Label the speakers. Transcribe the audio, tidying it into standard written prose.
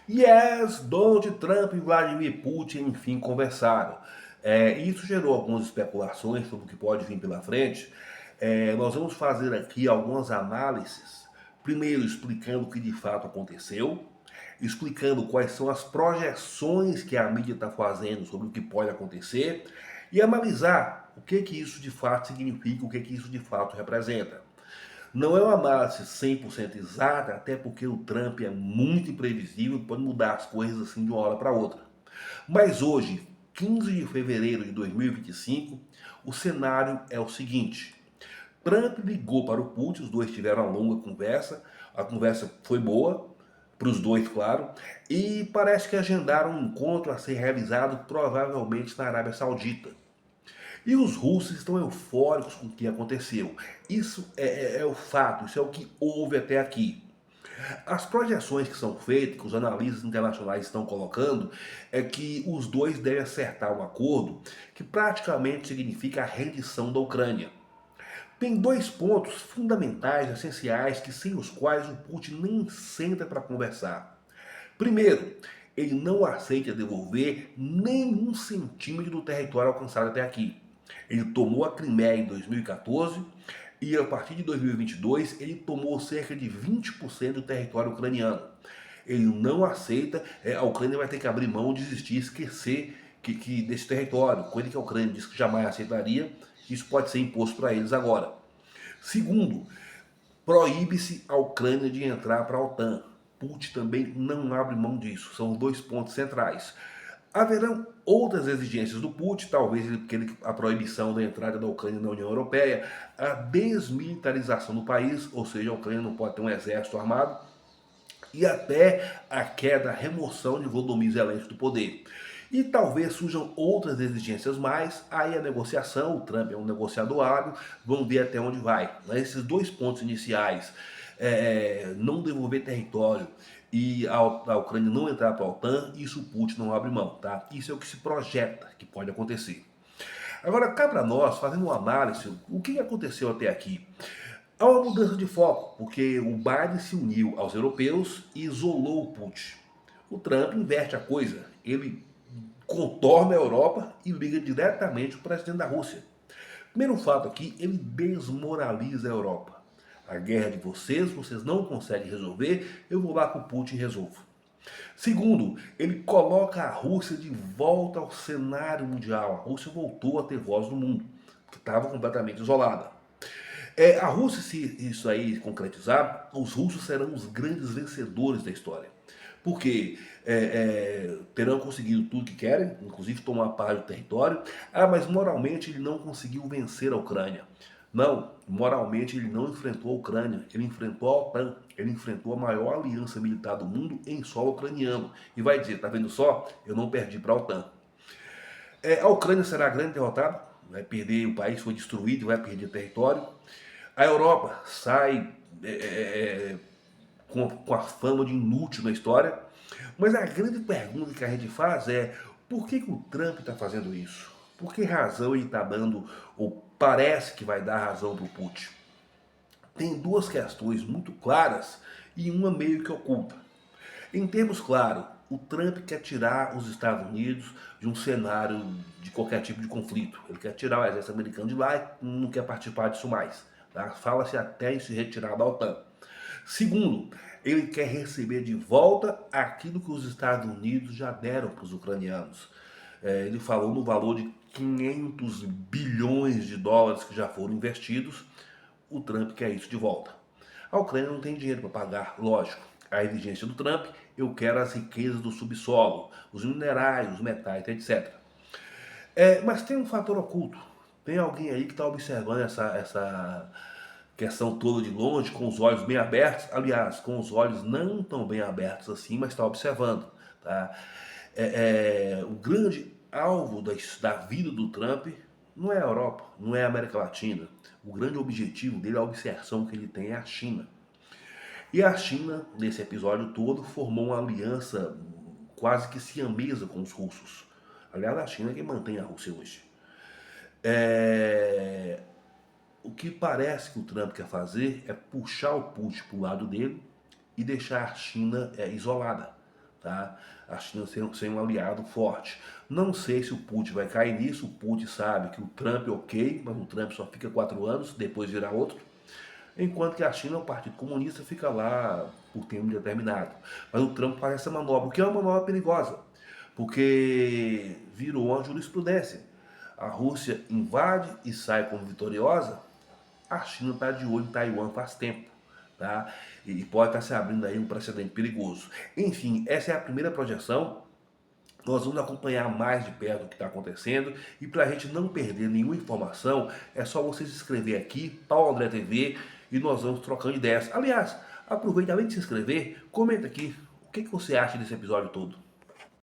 Speaker 1: Yes, Donald Trump e Vladimir Putin, enfim, conversaram. Isso gerou algumas especulações sobre o que pode vir pela frente. Nós vamos fazer aqui algumas análises, primeiro explicando o que de fato aconteceu, explicando quais são as projeções que a mídia está fazendo sobre o que pode acontecer e analisar o que isso de fato significa, o que isso de fato representa. Não é uma análise 100% exata, até porque o Trump é muito imprevisível, pode mudar as coisas assim de uma hora para outra. Mas hoje, 15 de fevereiro de 2025, o cenário é o seguinte: Trump ligou para o Putin, os dois tiveram uma longa conversa, a conversa foi boa, para os dois, claro, e parece que agendaram um encontro a ser realizado provavelmente na Arábia Saudita. E os russos estão eufóricos com o que aconteceu. Isso é o fato, isso é o que houve até aqui. As projeções que são feitas, que os analistas internacionais estão colocando, é que os dois devem acertar um acordo que praticamente significa a rendição da Ucrânia. Tem dois pontos fundamentais, essenciais, que sem os quais o Putin nem senta para conversar. Primeiro, ele não aceita devolver nem um centímetro do território alcançado até aqui. Ele tomou a Crimeia em 2014 e a partir de 2022 ele tomou cerca de 20% do território ucraniano. Ele não aceita, a Ucrânia vai ter que abrir mão, desistir, esquecer desse território, coisa que a Ucrânia disse que jamais aceitaria, isso pode ser imposto para eles agora. Segundo, proíbe-se a Ucrânia de entrar para a OTAN. Putin também não abre mão disso. São os dois pontos centrais. Haverão outras exigências do Putin, talvez a proibição da entrada da Ucrânia na União Europeia, a desmilitarização do país, ou seja, a Ucrânia não pode ter um exército armado, e até a queda, a remoção de Volodymyr Zelensky do poder. E talvez surjam outras exigências mais, aí a negociação, o Trump é um negociador hábil, vamos ver até onde vai. Esses dois pontos iniciais, não devolver território e a Ucrânia não entrar para a OTAN, isso o Putin não abre mão, tá? Isso é o que se projeta que pode acontecer. Agora, cá para nós, fazendo uma análise, o que aconteceu até aqui? Há uma mudança de foco, porque o Biden se uniu aos europeus e isolou o Putin. O Trump inverte a coisa, ele contorna a Europa e liga diretamente o presidente da Rússia. Primeiro fato aqui, ele desmoraliza a Europa. A guerra de vocês não conseguem resolver, eu vou lá com o Putin e resolvo. Segundo, ele coloca a Rússia de volta ao cenário mundial. A Rússia voltou a ter voz no mundo, que estava completamente isolada. A Rússia, se isso aí concretizar, os russos serão os grandes vencedores da história. Porque terão conseguido tudo que querem, inclusive tomar parte do território. Ah, mas moralmente ele não conseguiu vencer a Ucrânia. Não, moralmente ele não enfrentou a Ucrânia, ele enfrentou a OTAN, ele enfrentou a maior aliança militar do mundo em solo ucraniano. E vai dizer, tá vendo só? Eu não perdi para a OTAN. A Ucrânia será a grande derrotada, vai perder, o país foi destruído, vai perder território. A Europa sai com a fama de inútil na história. Mas a grande pergunta que a gente faz é: por que o Trump está fazendo isso? Por que razão ele está dando, ou parece que vai dar razão para o Putin? Tem duas questões muito claras e uma meio que oculta. Em termos claros, o Trump quer tirar os Estados Unidos de um cenário de qualquer tipo de conflito. Ele quer tirar o exército americano de lá e não quer participar disso mais. Tá? Fala-se até em se retirar da OTAN. Segundo, ele quer receber de volta aquilo que os Estados Unidos já deram para os ucranianos. Ele falou no valor de 500 bilhões de dólares que já foram investidos. O Trump quer isso de volta. A Ucrânia não tem dinheiro para pagar, lógico. A exigência do Trump, eu quero as riquezas do subsolo, os minerais, os metais, etc. Mas tem um fator oculto. Tem alguém aí que está observando essa questão toda de longe, com os olhos bem abertos. Aliás, com os olhos não tão bem abertos assim, mas está observando. Tá? O grande alvo da vida do Trump não é a Europa, não é a América Latina. O grande objetivo dele, a obsessão que ele tem é a China. E a China, nesse episódio todo, formou uma aliança quase que siamesa com os russos. Aliás, a China é quem mantém a Rússia hoje. É... O que parece que o Trump quer fazer é puxar o Putin para o lado dele e deixar a China isolada. tá? A China ser um aliado forte. Não sei se o Putin vai cair nisso, o Putin sabe que o Trump é ok, mas o Trump só fica 4 anos, depois virá outro. Enquanto que a China, o Partido Comunista, fica lá por tempo indeterminado. Mas o Trump faz essa manobra, o que é uma manobra perigosa, porque virou uma jurisprudência. A Rússia invade e sai como vitoriosa, a China está de olho em Taiwan faz tempo. Tá? E pode estar se abrindo aí um precedente perigoso. Enfim, essa é a primeira projeção. Nós vamos acompanhar mais de perto o que está acontecendo e para a gente não perder nenhuma informação, é só você se inscrever aqui, Paulo André TV, e nós vamos trocando ideias. Aliás, aproveita, além de se inscrever, comenta aqui o que você acha desse episódio todo.